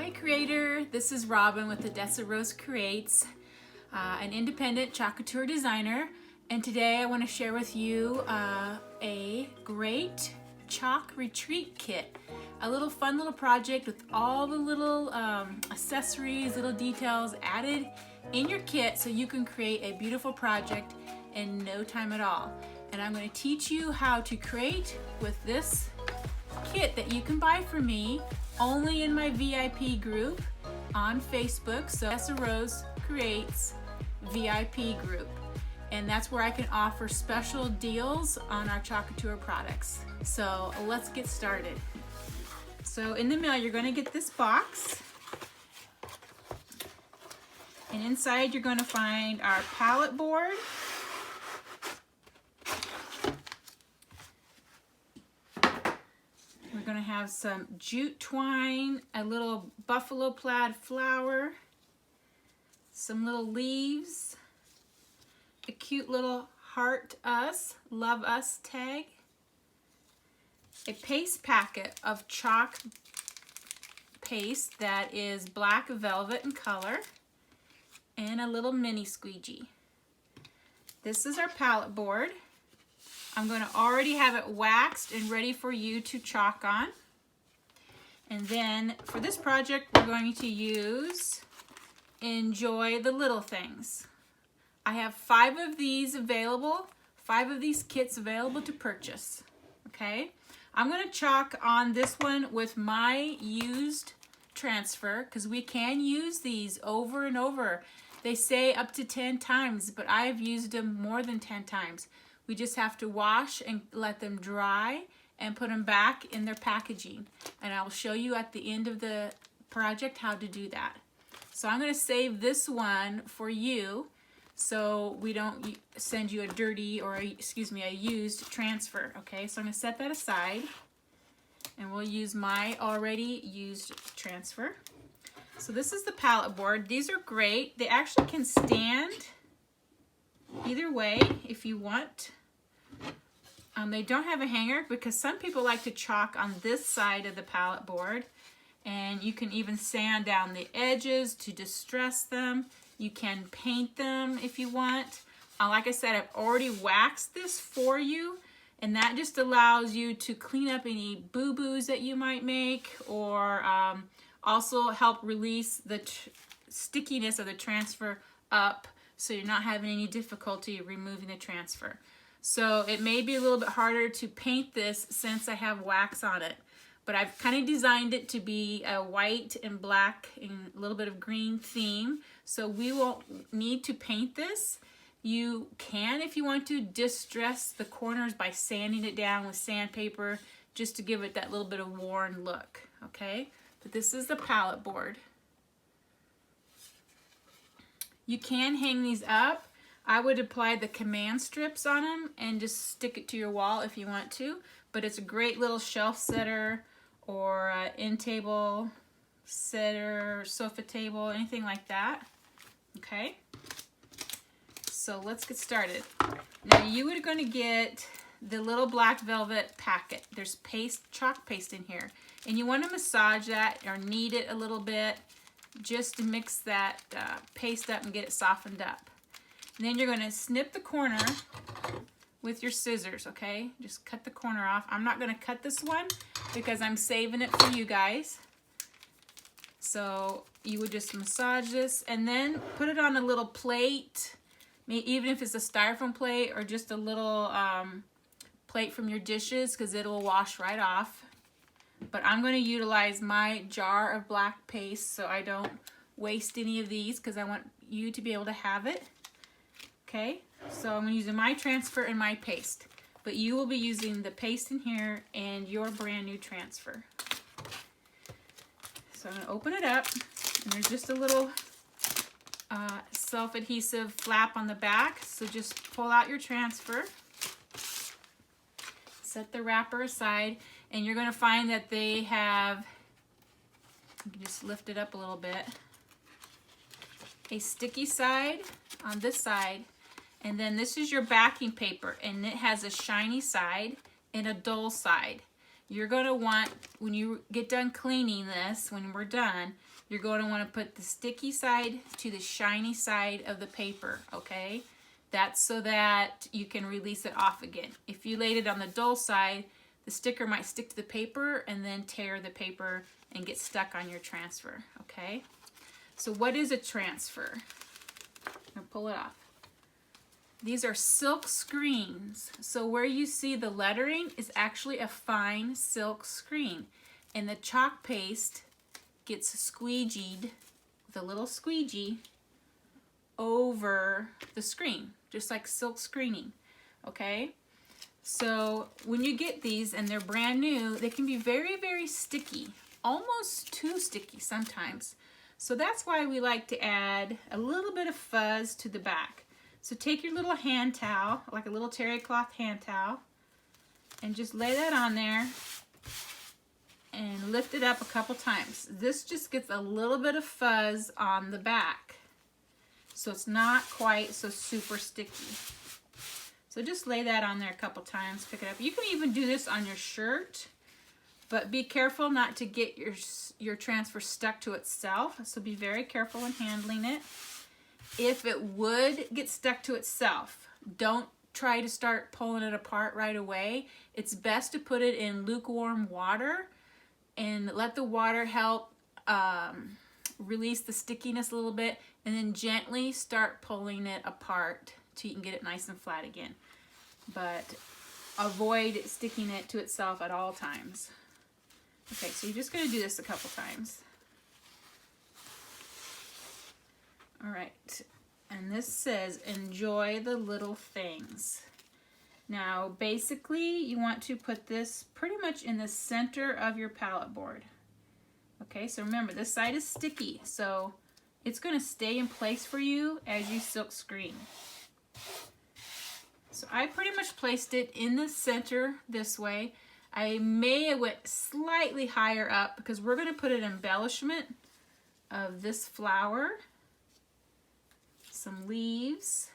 Hi Creator, this is Robin with Odessa Rose Creates, an independent chalk couture designer, and today I want to share with you a great chalk retreat kit. A little fun little project with all the little accessories, little details added in your kit so you can create a beautiful project in no time at all. And I'm going to teach you how to create with this kit that you can buy from me only in my VIP group on Facebook. So Odessa Rose Creates VIP group, and that's where I can offer special deals on our chalk couture products. So let's get started. So in the mail you're going to get this box, and inside you're going to find our pallet board, we're going to have some jute twine, a little buffalo plaid flower, some little leaves, a cute little heart us, love us tag, a paste packet of chalk paste that is black velvet in color, and a little mini squeegee. This is our palette board. I'm going to already have it waxed and ready for you to chalk on. And then for this project we're going to use Enjoy the Little Things. I have 5 of these available, 5 of these kits available to purchase. Okay, I'm going to chalk on this one with my used transfer because we can use these over and over. They say up to 10 times, but I have used them more than 10 times. We just have to wash and let them dry and put them back in their packaging. And I will show you at the end of the project how to do that. So I'm going to save this one for you so we don't send you a dirty or a used transfer. Okay, so I'm going to set that aside and we'll use my already used transfer. So this is the palette board. These are great. They actually can stand either way if you want. They don't have a hanger because some people like to chalk on this side of the palette board, and you can even sand down the edges to distress them. You can paint them if you want. Like I said, I've already waxed this for you, and that just allows you to clean up any boo-boos that you might make, or also help release the stickiness of the transfer up so you're not having any difficulty removing the transfer. So it may be a little bit harder to paint this since I have wax on it, but I've kind of designed it to be a white and black and a little bit of green theme, so we won't need to paint this. You can, if you want to, distress the corners by sanding it down with sandpaper just to give it that little bit of worn look, okay? But this is the palette board. You can hang these up. I would apply the command strips on them and just stick it to your wall if you want to, but it's a great little shelf setter or end table setter, sofa table, anything like that. Okay, so let's get started. Now you are going to get the little black velvet packet. There's chalk paste in here, and you want to massage that or knead it a little bit just to mix that paste up and get it softened up. And then you're going to snip the corner with your scissors, okay? Just cut the corner off. I'm not going to cut this one because I'm saving it for you guys. So you would just massage this and then put it on a little plate, even if it's a styrofoam plate or just a little plate from your dishes, because it'll wash right off. But I'm going to utilize my jar of black paste so I don't waste any of these because I want you to be able to have it. Okay, so I'm using my transfer and my paste, but you will be using the paste in here and your brand new transfer. So I'm going to open it up, and there's just a little self-adhesive flap on the back, so just pull out your transfer, set the wrapper aside, and you're going to find that they have, you can just lift it up a little bit, a sticky side on this side, and then this is your backing paper, and it has a shiny side and a dull side. you're going to want, when you get done cleaning this, when we're done, you're going to want to put the sticky side to the shiny side of the paper, okay? That's so that you can release it off again. If you laid it on the dull side, the sticker might stick to the paper and then tear the paper and get stuck on your transfer, okay? So what is a transfer? I'll pull it off. These are silk screens. So where you see the lettering is actually a fine silk screen. And the chalk paste gets squeegeed with a little squeegee over the screen, just like silk screening, okay? So when you get these and they're brand new, they can be very, very sticky, almost too sticky sometimes. So that's why we like to add a little bit of fuzz to the back. So take your little hand towel, like a little terry cloth hand towel, and just lay that on there and lift it up a couple times. This just gets a little bit of fuzz on the back, so it's not quite so super sticky. So just lay that on there a couple times, pick it up. You can even do this on your shirt, but be careful not to get your transfer stuck to itself. So be very careful when handling it. If it would get stuck to itself, don't try to start pulling it apart right away. It's best to put it in lukewarm water and let the water help release the stickiness a little bit, and then gently start pulling it apart till you can get it nice and flat again. But avoid sticking it to itself at all times. Okay, so you're just going to do this a couple times. All right, and this says, enjoy the little things. Now, basically, you want to put this pretty much in the center of your pallet board. Okay, so remember, this side is sticky, so it's going to stay in place for you as you silk screen. So I pretty much placed it in the center this way. I may have went slightly higher up because we're going to put an embellishment of this flower, some leaves,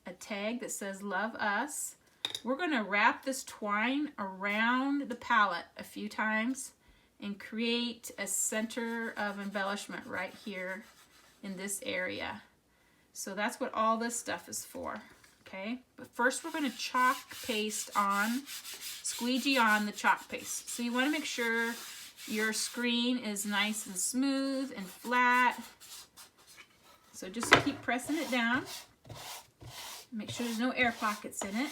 a tag that says love us. We're going to wrap this twine around the palette a few times and create a center of embellishment right here in this area. So that's what all this stuff is for, okay? But first we're going to chalk paste on, squeegee on the chalk paste. So you want to make sure your screen is nice and smooth and flat. So just keep pressing it down. Make sure there's no air pockets in it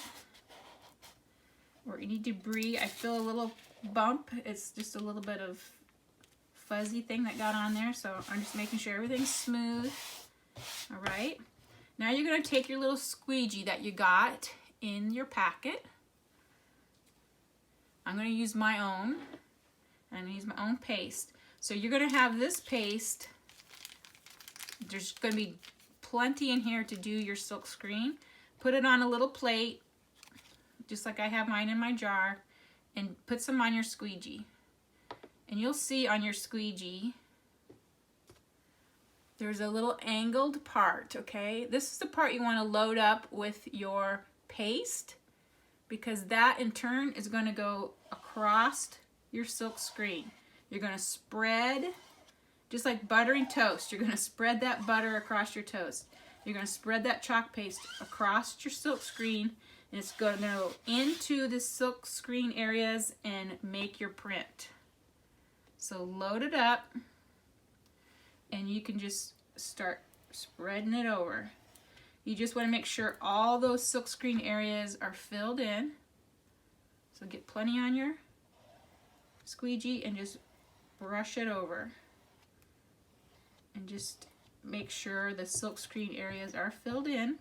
or any debris. I feel a little bump. It's just a little bit of fuzzy thing that got on there, so I'm just making sure everything's smooth. All right. Now you're going to take your little squeegee that you got in your packet. I'm going to use my own. I'm going to use my own paste. So you're going to have this paste. There's going to be plenty in here to do your silk screen. Put it on a little plate, just like I have mine in my jar, and put some on your squeegee. And you'll see on your squeegee, there's a little angled part, okay? This is the part you want to load up with your paste, because that in turn is going to go across your silk screen. You're going to spread, just like buttering toast, you're going to spread that butter across your toast. You're going to spread that chalk paste across your silk screen, and it's going to go into the silk screen areas and make your print. So load it up, and you can just start spreading it over. You just want to make sure all those silk screen areas are filled in. So get plenty on your squeegee and just brush it over. And just make sure the silk screen areas are filled in,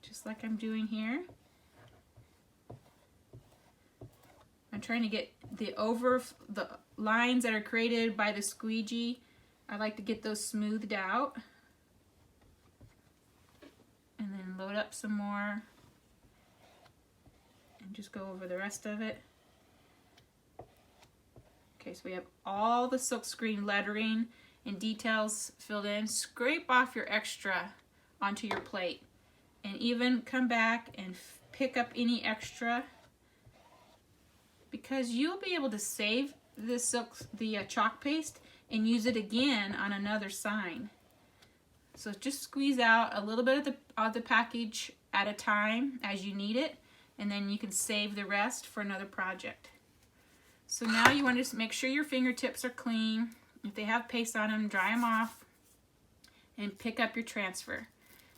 just like I'm doing here. I'm trying to get the lines that are created by the squeegee. I like to get those smoothed out. And then load up some more and just go over the rest of it. Okay, so we have all the silk screen lettering and details filled in. Scrape off your extra onto your plate, and even come back and pick up any extra, because you'll be able to save the chalk paste and use it again on another sign. So just squeeze out a little bit of the package at a time as you need it, and then you can save the rest for another project. So now you want to just make sure your fingertips are clean. If they have paste on them, dry them off and pick up your transfer.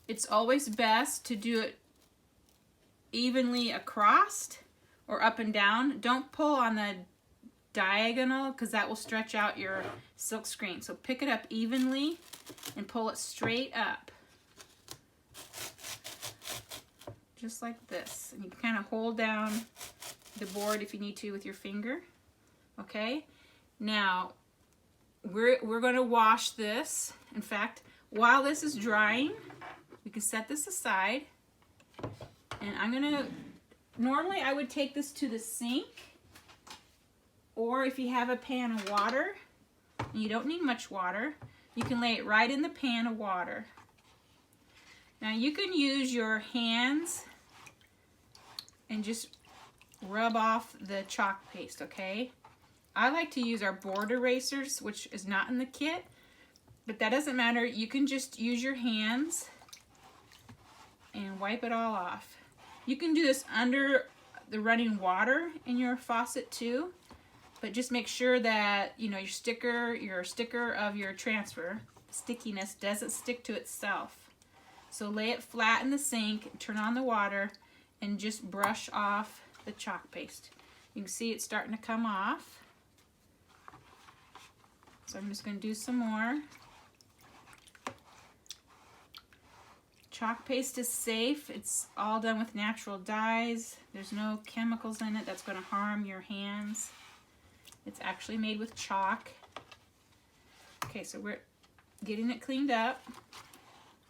It's always best to do it evenly across or up and down. Don't pull on the diagonal because that will stretch out your silk screen. So pick it up evenly and pull it straight up. Just like this. And you can kind of hold down the board if you need to with your finger. Okay? Now, we're going to wash this. In fact, while this is drying, we can set this aside. And I'm going to, normally I would take this to the sink. Or if you have a pan of water, and you don't need much water, you can lay it right in the pan of water. Now you can use your hands and just rub off the chalk paste, okay? I like to use our board erasers, which is not in the kit, but that doesn't matter. You can just use your hands and wipe it all off. You can do this under the running water in your faucet too, but just make sure that, you know, your sticker of your transfer, stickiness, doesn't stick to itself. So lay it flat in the sink, turn on the water, and just brush off the chalk paste. You can see it's starting to come off. So I'm just going to do some more. Chalk paste is safe. It's all done with natural dyes. There's no chemicals in it that's going to harm your hands. It's actually made with chalk. Okay, so we're getting it cleaned up.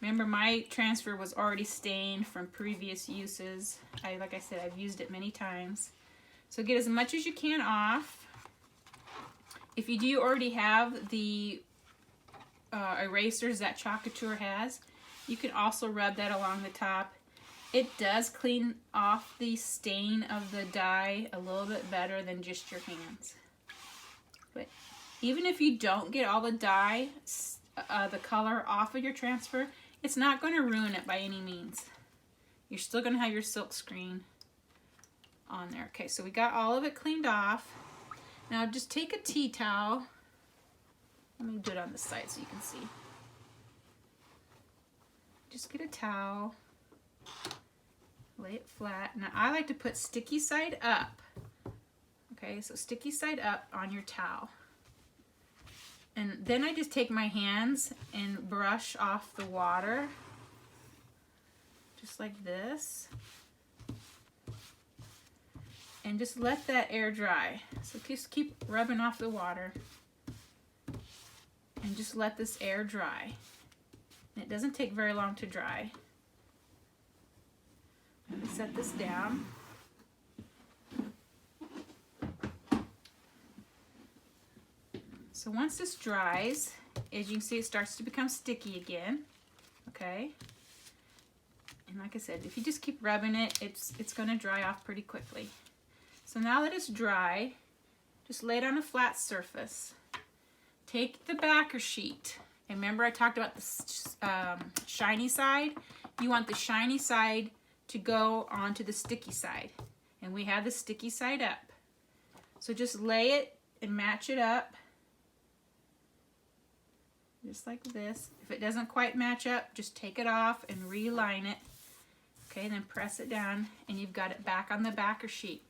Remember, my transfer was already stained from previous uses. Like I said, I've used it many times. So get as much as you can off. If you do already have the erasers that Couture has, you can also rub that along the top. It does clean off the stain of the dye a little bit better than just your hands. But even if you don't get all the dye, the color off of your transfer, it's not going to ruin it by any means. You're still going to have your silk screen on there. Okay, so we got all of it cleaned off. Now just take a tea towel. Let me do it on the side so you can see. Just get a towel, lay it flat. Now I like to put sticky side up. Okay, so sticky side up on your towel. And then I just take my hands and brush off the water, just like this. And just let that air dry. So just keep rubbing off the water. And just let this air dry. And it doesn't take very long to dry. Let me set this down. So once this dries, as you can see, it starts to become sticky again, okay? And like I said, if you just keep rubbing it, it's gonna dry off pretty quickly. So now that it's dry, just lay it on a flat surface. Take the backer sheet. And remember I talked about the shiny side? You want the shiny side to go onto the sticky side. And we have the sticky side up. So just lay it and match it up. Just like this. If it doesn't quite match up, just take it off and reline it. Okay, then press it down and you've got it back on the backer sheet.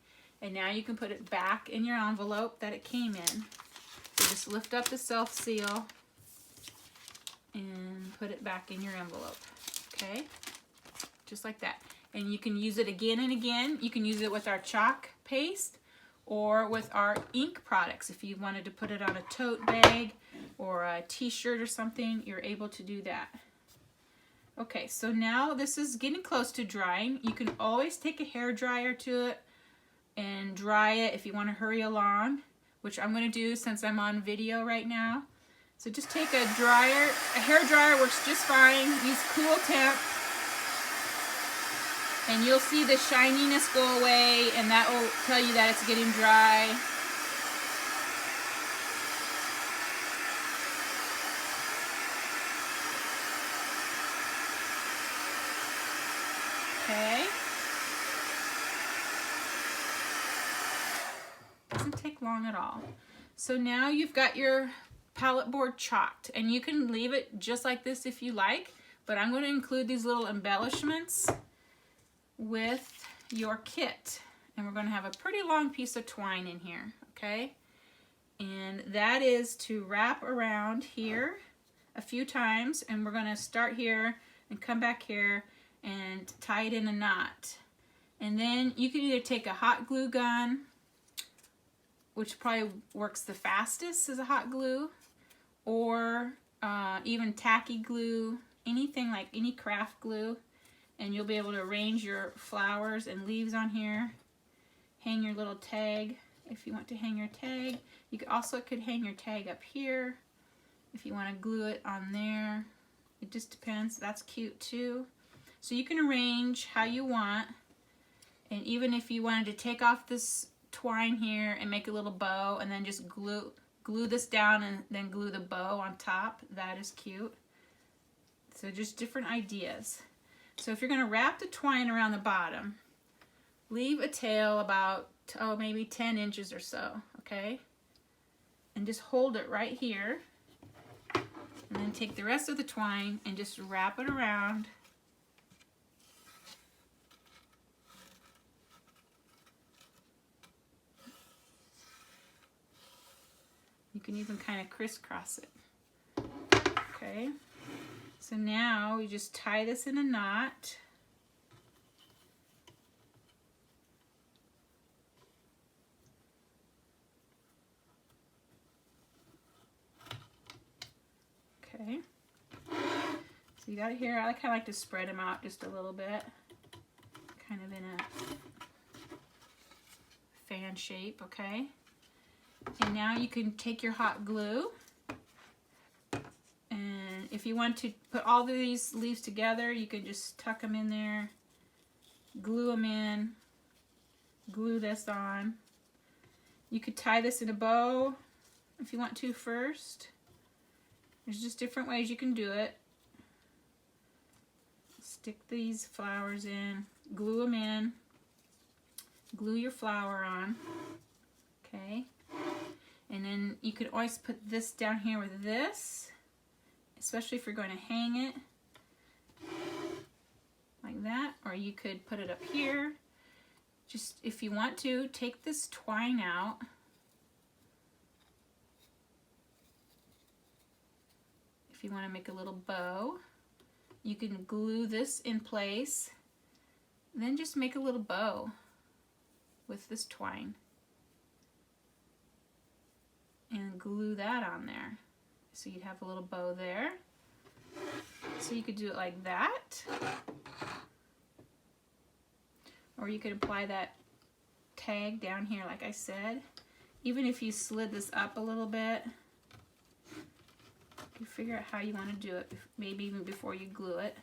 And now you can put it back in your envelope that it came in. So just lift up the self-seal and put it back in your envelope. Okay, just like that. And you can use it again and again. You can use it with our chalk paste or with our ink products. If you wanted to put it on a tote bag or a t-shirt or something, you're able to do that. Okay, so now this is getting close to drying. You can always take a hair dryer to it and dry it if you want to hurry along, which I'm going to do since I'm on video right now. So just take a dryer. A hair dryer works just fine. Use cool temp. And you'll see the shininess go away, and that will tell you that it's getting dry. Okay. Doesn't take long at all. So now you've got your palette board chalked, and you can leave it just like this if you like, but I'm going to include these little embellishments with your kit, and we're going to have a pretty long piece of twine in here, okay? And that is to wrap around here a few times, and we're going to start here and come back here and tie it in a knot. And then you can either take a hot glue gun, which probably works the fastest as a hot glue, or even tacky glue, anything like any craft glue, and you'll be able to arrange your flowers and leaves on here. Hang your little tag if you want to hang your tag. You could hang your tag up here if you want to glue it on there. It just depends. That's cute too. So you can arrange how you want, and even if you wanted to take off this twine here and make a little bow and then just glue this down and then glue the bow on top, that is cute. So just different ideas. So if you're going to wrap the twine around the bottom, leave a tail about, maybe 10 inches or so, okay? And just hold it right here. And then take the rest of the twine and just wrap it around. You can even kind of crisscross it. Okay. So now we just tie this in a knot. Okay. So you got it here. I kind of like to spread them out just a little bit. Kind of in a fan shape, okay? And now you can take your hot glue. If you want to put all of these leaves together, you can just tuck them in there, glue them in, glue this on. You could tie this in a bow if you want to first. There's just different ways you can do it. Stick these flowers in, glue them in, glue your flower on, okay? And then you could always put this down here with this, especially if you're going to hang it like that, or you could put it up here. Just if you want to, take this twine out. If you want to make a little bow, you can glue this in place, then just make a little bow with this twine and glue that on there. So you'd have a little bow there. So you could do it like that. Or you could apply that tag down here like I said. Even if you slid this up a little bit, you figure out how you want to do it, maybe even before you glue it.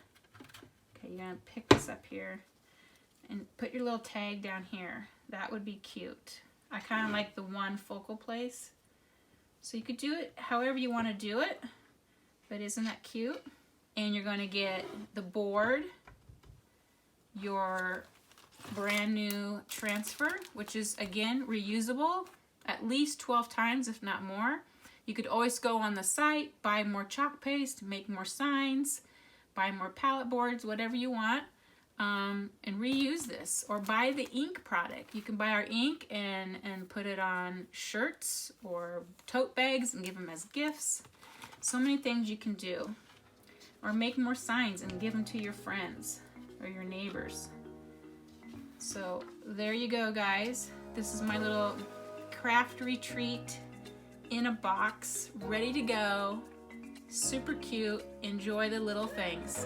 Okay, you're going to pick this up here and put your little tag down here. That would be cute. I kind of like the one focal place. So you could do it however you want to do it, but isn't that cute? And you're going to get the board, your brand new transfer, which is again reusable at least 12 times, if not more. You could always go on the site, buy more chalk paste, make more signs, buy more palette boards, whatever you want, and reuse this, or buy the ink product. You can buy our ink and put it on shirts or tote bags and give them as gifts. So many things you can do. Or make more signs and give them to your friends or your neighbors. So there you go, guys. This is my little craft retreat in a box, ready to go. Super cute. Enjoy the little things.